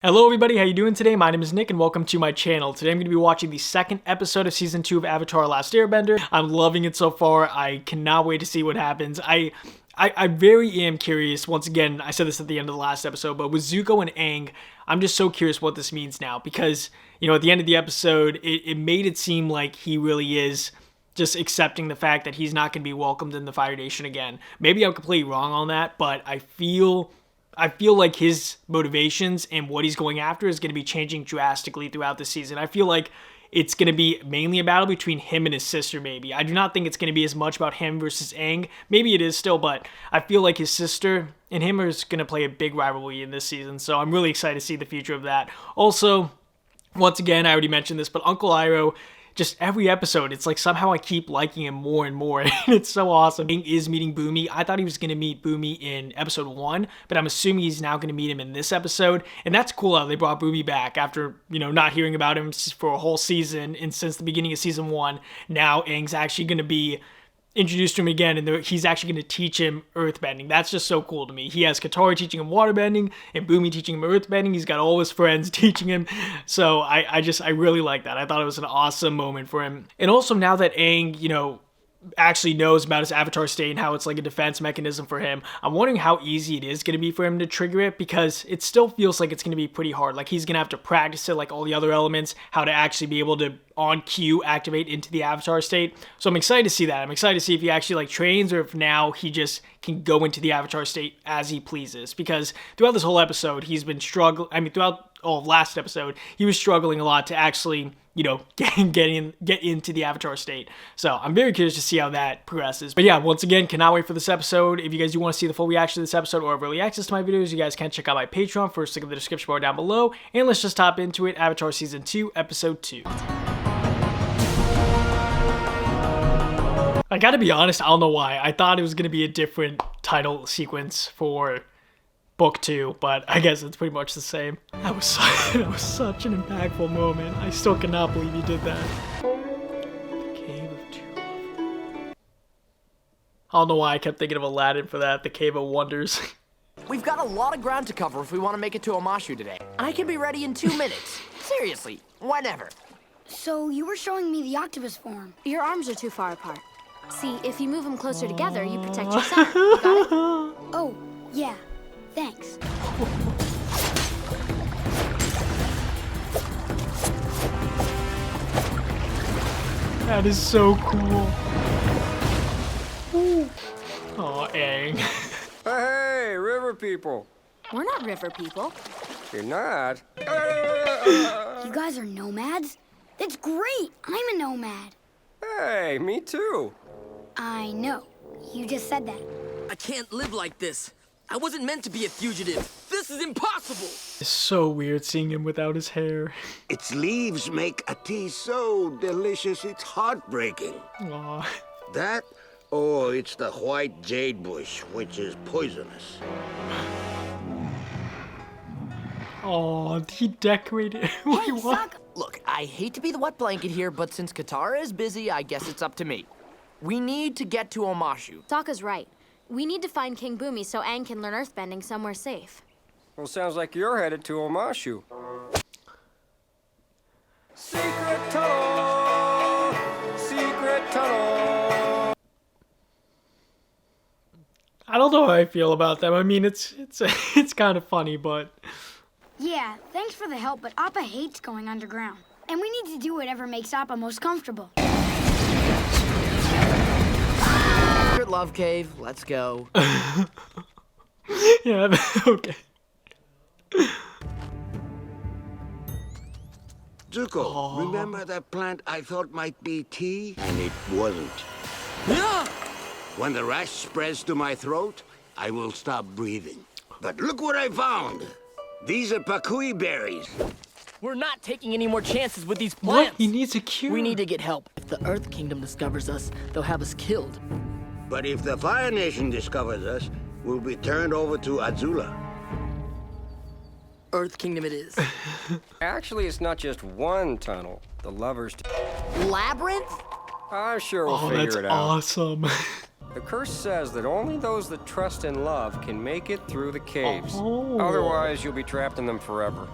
Hello everybody, how you doing today? My name is Nick and welcome to my channel. Today I'm going to be watching the second episode of Season 2 of Avatar: Last Airbender. I'm loving it so far. I cannot wait to see what happens. I very am curious. Once again, I said this at the end of the last episode, but with Zuko and Aang, I'm just so curious what this means now because, you know, at the end of the episode, it made it seem like he really is just accepting the fact that he's not going to be welcomed in the Fire Nation again. Maybe I'm completely wrong on that, but I feel like his motivations and what he's going after is going to be changing drastically throughout the season. I feel like it's going to be mainly a battle between him and his sister, maybe. I do not think it's going to be as much about him versus Aang. Maybe it is still, but I feel like his sister and him are going to play a big rivalry in this season, so I'm really excited to see the future of that. Also, once again, I already mentioned this, but Uncle Iroh, just every episode, it's like somehow I keep liking him more and more, and it's so awesome. Aang is meeting Boomy. I thought he was going to meet Boomy in episode 1, but I'm assuming he's now going to meet him in this episode, and that's cool how they brought Boomy back after, you know, not hearing about him for a whole season, and since the beginning of season 1, now Aang's actually going to be introduced to him again, and he's actually going to teach him earthbending. That's just so cool to me. He has Katara teaching him waterbending, and Boomy teaching him earthbending. He's got all his friends teaching him, so I really like that. I thought it was an awesome moment for him. And also now that Aang, you know, actually knows about his avatar state and how it's like a defense mechanism for him, I'm wondering how easy it is going to be for him to trigger it, because it still feels like it's going to be pretty hard. Like he's going to have to practice it like all the other elements, how to actually be able to on cue activate into the avatar state. So I'm excited to see that. I'm excited to see if he actually like trains, or if now he just can go into the avatar state as he pleases, because throughout this whole episode he's been struggling. I mean, throughout all of last episode he was struggling a lot to actually, you know, get into the avatar state. So I'm very curious to see how that progresses. But yeah, once again, cannot wait for this episode. If you guys do want to see the full reaction to this episode or have early access to my videos, you guys can check out my Patreon. First link in the description bar down below. And let's just hop into it. Avatar Season 2, Episode 2. I gotta be honest, I don't know why. I thought it was gonna be a different title sequence for Book 2, but I guess it's pretty much the same. That was such an impactful moment. I still cannot believe he did that. The Cave of Two Lovers. I don't know why I kept thinking of Aladdin for that. The Cave of Wonders. We've got a lot of ground to cover if we want to make it to Omashu today. I can be ready in 2 minutes. Seriously, whenever. So you were showing me the octopus form. Your arms are too far apart. See, if you move them closer together, you protect yourself. You got it? Oh, yeah. Thanks. That is so cool. Oh, Aang. Hey, river people. We're not river people. You're not? You guys are nomads? That's great. I'm a nomad. Hey, me too. I know. You just said that. I can't live like this. I wasn't meant to be a fugitive. This is impossible. It's so weird seeing him without his hair. Its leaves make a tea so delicious it's heartbreaking. Aw. That, or it's the white jade bush, which is poisonous. Oh, he decorated. Wait, Hey, what? Sokka. Look, I hate to be the wet blanket here, but since Katara is busy, I guess it's up to me. We need to get to Omashu. Sokka's right. We need to find King Boomy so Aang can learn earthbending somewhere safe. Well, sounds like you're headed to Omashu. Secret tunnel! Secret tunnel! I don't know how I feel about them. I mean, it's kind of funny, but Yeah, thanks for the help, but Appa hates going underground. And we need to do whatever makes Appa most comfortable. Secret love cave, let's go. yeah, okay. Zuko, remember that plant I thought might be tea? And it wasn't. When the rash spreads to my throat, I will stop breathing. But look what I found. These are pakui berries. We're not taking any more chances with these What? plants. He needs a cure. We need to get help. If the Earth Kingdom discovers us, they'll have us killed. But if the Fire Nation discovers us, we'll be turned over to Azula. Earth Kingdom it is. Actually, it's not just one tunnel. The lovers... Labyrinth? I'm sure we'll Oh, figure that's it out. awesome. The curse says that only those that trust and love can make it through the caves. Oh. Otherwise, you'll be trapped in them forever.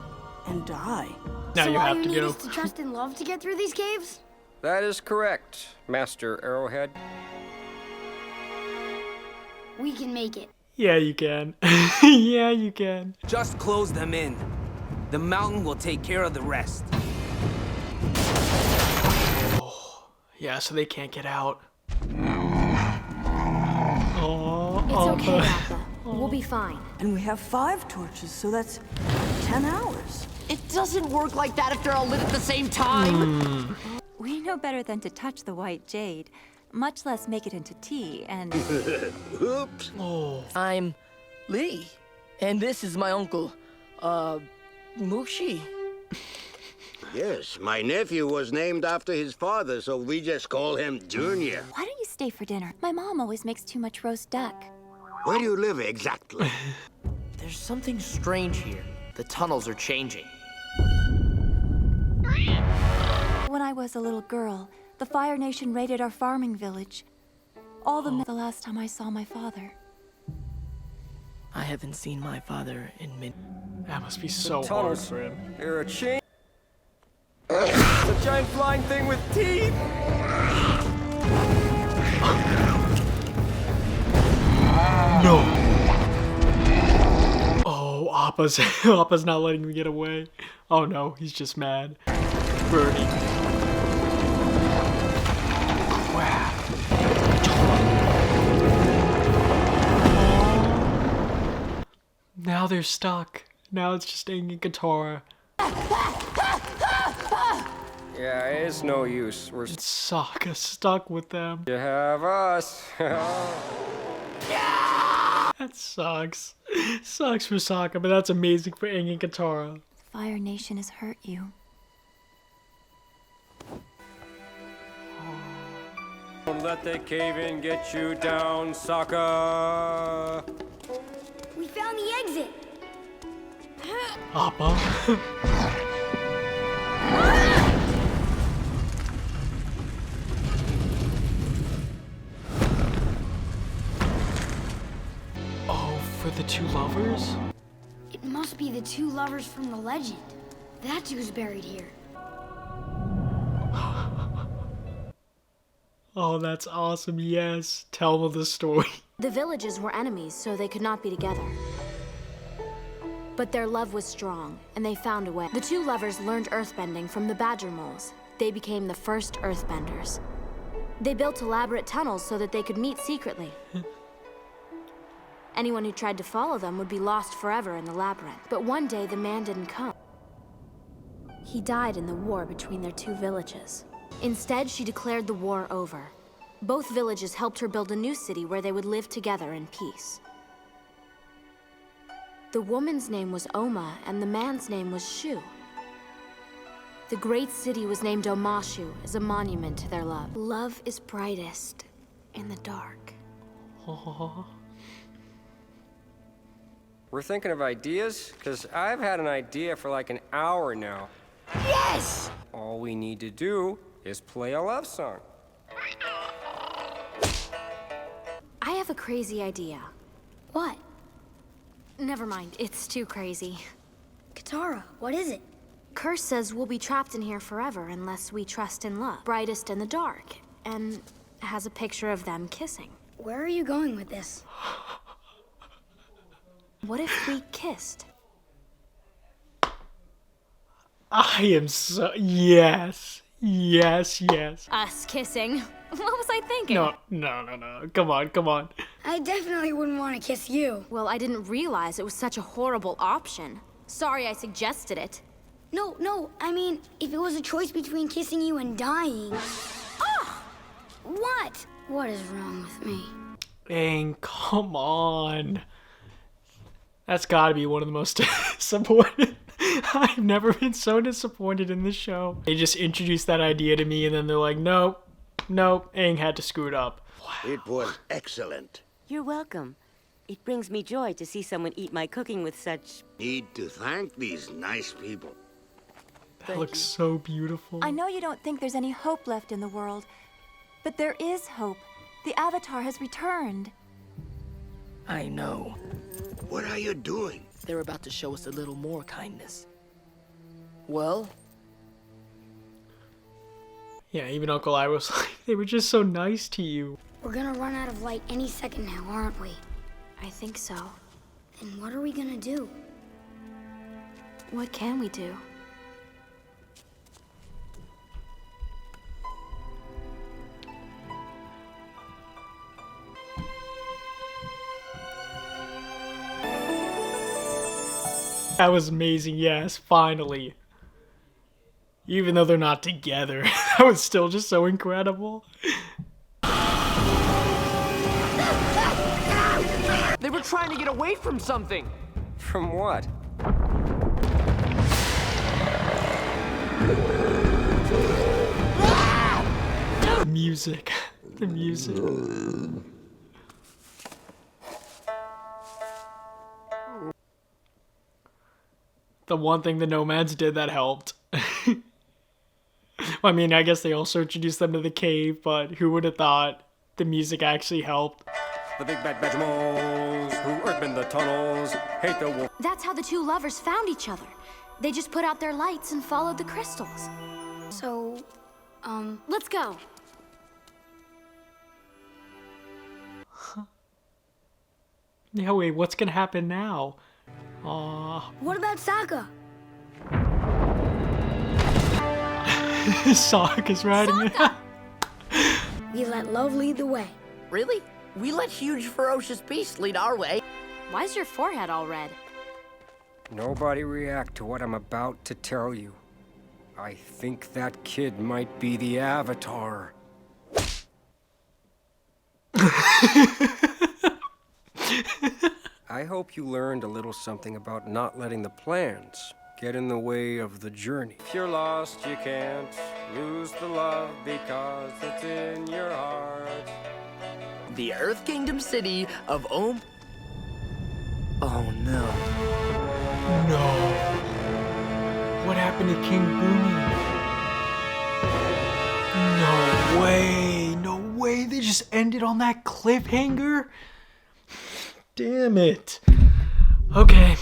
and die. Now So you all have you to need go. is to trust and love to get through these caves? That is correct, Master Arrowhead. We can make it. Yeah, you can. Yeah, you can. Just close them in. The mountain will take care of the rest. Yeah, so they can't get out. Oh, It's okay, Appa. We'll be fine. And we have 5 torches, so that's 10 hours. It doesn't work like that if they're all lit at the same time. We know better than to touch the white jade, much less make it into tea, and... Oops. I'm Lee, and this is my uncle, Mushi. Yes, my nephew was named after his father, so we just call him Junior. Why don't you stay for dinner? My mom always makes too much roast duck. Where do you live exactly? There's something strange here. The tunnels are changing. When I was a little girl, the Fire Nation raided our farming village. All the last time I saw my father. I haven't seen my father in that must be so hard Tunnels. for him. They're a chain. It's a giant flying thing with teeth. No. Oh, Appa's not letting me get away. Oh no, he's just mad. Birdie. Crap. Now they're stuck. Now it's just Aang and Katara. Yeah, it's no use. We're It's Sokka stuck with them. you have us. That sucks. Sucks for Sokka, but that's amazing for Aang and Katara. The Fire Nation has hurt you. Don't let the cave in get you down, Sokka. We found the exit. Appa. Oh, for the 2 lovers? It must be the 2 lovers from the legend. That's who's buried here. Oh, that's awesome. Yes. Tell them the story. The villages were enemies, so they could not be together. But their love was strong, and they found a way. The 2 lovers learned earthbending from the badger moles. They became the first earthbenders. They built elaborate tunnels so that they could meet secretly. Anyone who tried to follow them would be lost forever in the labyrinth. But one day, the man didn't come. He died in the war between their 2 villages. Instead, she declared the war over. Both villages helped her build a new city where they would live together in peace. The woman's name was Oma, and the man's name was Shu. The great city was named Omashu as a monument to their love. Love is brightest in the dark. We're thinking of ideas? Because I've had an idea for like an hour now. Yes! All we need to do is play a love song. I have a crazy idea. What? Never mind, it's too crazy. Katara, what is it? Curse says we'll be trapped in here forever unless we trust in love. Brightest in the dark, and has a picture of them kissing. Where are you going with this? What if we kissed? I am so... Yes. Yes, yes. Us kissing? What was I thinking? No. Come on. I definitely wouldn't want to kiss you. Well, I didn't realize it was such a horrible option. Sorry I suggested it. No, I mean, if it was a choice between kissing you and dying... Ah! What? What is wrong with me? Aang, come on. That's gotta be one of the most disappointed. I've never been so disappointed in this show. They just introduced that idea to me and then they're like, nope, Aang had to screw it up. Wow. It was excellent. You're welcome. It brings me joy to see someone eat my cooking with such... Need to thank these nice people. That looks so beautiful. I know you don't think there's any hope left in the world, but there is hope. The Avatar has returned. I know. What are you doing? They're about to show us a little more kindness. Well? Yeah, even Uncle I was like, they were just so nice to you. We're gonna run out of light any second now, aren't we? I think so. Then what are we gonna do? What can we do? That was amazing, yes, finally. Even though they're not together, that was still just so incredible. They were trying to get away from something. From what? The music. The music. The one thing the nomads did that helped. I mean, I guess they also introduced them to the cave, but who would have thought the music actually helped? The big bad Vegemals who earthen the tunnels hate the war. That's how the two lovers found each other. They just put out their lights and followed the crystals. So, Let's go. Yeah, wait, what's gonna happen now? what about Sokka? Sokka's riding it. We let love lead the way. Really? We let huge, ferocious beasts lead our way. Why's your forehead all red? Nobody react to what I'm about to tell you. I think that kid might be the Avatar. I hope you learned a little something about not letting the plans get in the way of the journey. If you're lost, you can't lose the love because it's in your heart. The Earth Kingdom city of Oh no. No. What happened to King Boomy? No way. No way. They just ended on that cliffhanger? Damn it. Okay.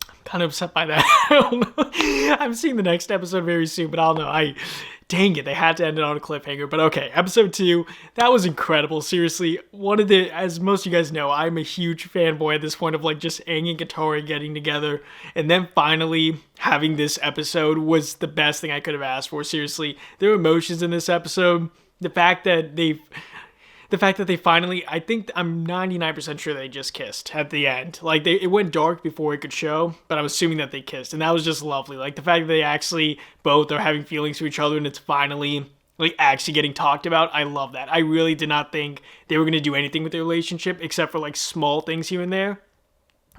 I'm kind of upset by that. I don't know. I'm seeing the next episode very soon, but I don't know. Dang it, they had to end it on a cliffhanger. But okay, episode 2, that was incredible. Seriously, as most of you guys know, I'm a huge fanboy at this point of like just Aang and Katara getting together. And then finally having this episode was the best thing I could have asked for. Seriously, their emotions in this episode, the fact that they finally, I think I'm 99% sure they just kissed at the end. Like, it went dark before it could show, but I'm assuming that they kissed, and that was just lovely. Like, the fact that they actually both are having feelings for each other, and it's finally, like, actually getting talked about, I love that. I really did not think they were going to do anything with their relationship, except for, like, small things here and there.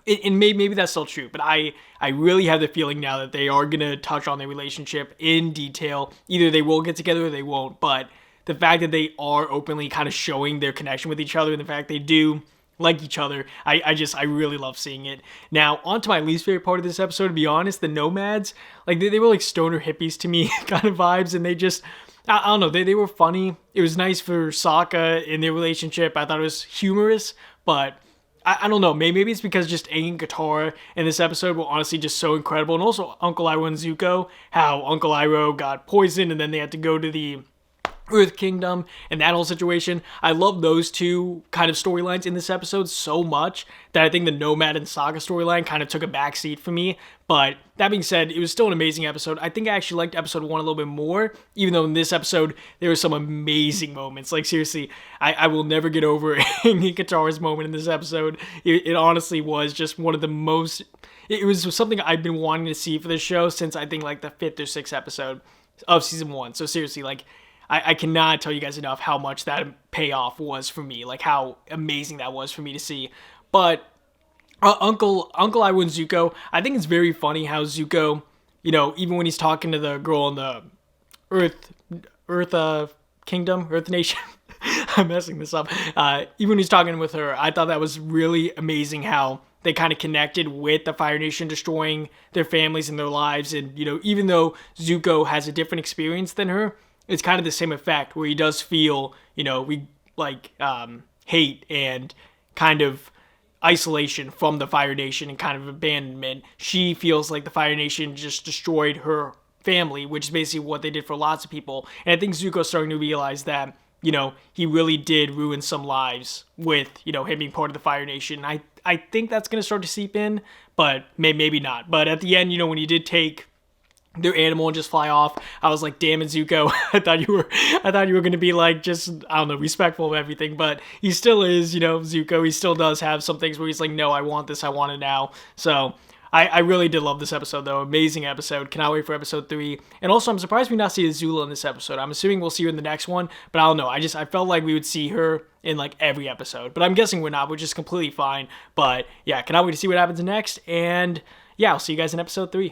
And maybe that's still true, but I really have the feeling now that they are going to touch on their relationship in detail. Either they will get together or they won't, but the fact that they are openly kind of showing their connection with each other and the fact they do like each other, I really love seeing it. Now, on to my least favorite part of this episode, to be honest, the nomads, like, they were like stoner hippies to me kind of vibes, and they just, I don't know, they were funny. It was nice for Sokka in their relationship. I thought it was humorous, but I don't know, maybe it's because just Aang and Katara in this episode were honestly just so incredible, and also Uncle Iroh and Zuko, how Uncle Iroh got poisoned and then they had to go to the Earth Kingdom and that whole situation. I love those two kind of storylines in this episode so much that I think the Nomad and Sokka storyline kind of took a backseat for me. But that being said, it was still an amazing episode. I think I actually liked episode 1 a little bit more, even though in this episode there were some amazing moments. Like, seriously, I will never get over Katara's moment in this episode. It honestly was just one of the most, it was something I've been wanting to see for this show since I think like the 5th or 6th episode of season 1. So seriously, like, I cannot tell you guys enough how much that payoff was for me, like how amazing that was for me to see. But Uncle Iroh and Zuko, I think it's very funny how Zuko, you know, even when he's talking to the girl in the Earth Kingdom, Earth Nation, I'm messing this up. Even when he's talking with her, I thought that was really amazing how they kind of connected with the Fire Nation destroying their families and their lives. And, you know, even though Zuko has a different experience than her, it's kind of the same effect where he does feel, you know, hate and kind of isolation from the Fire Nation and kind of abandonment. She feels like the Fire Nation just destroyed her family, which is basically what they did for lots of people. And I think Zuko's starting to realize that, you know, he really did ruin some lives with, you know, him being part of the Fire Nation. I think that's going to start to seep in, but maybe not. But at the end, you know, when he did take their animal and just fly off, I was like, damn it, Zuko. I thought you were going to be like, just, I don't know, respectful of everything, but he still is, you know, Zuko. He still does have some things where he's like, no, I want this, I want it now. So I really did love this episode, though. Amazing episode. Cannot wait for episode 3. And also, I'm surprised we not see Azula in this episode. I'm assuming we'll see her in the next one, but I don't know. I felt like we would see her in like every episode, but I'm guessing we're not, which is completely fine. But yeah, cannot wait to see what happens next. And yeah, I'll see you guys in episode 3.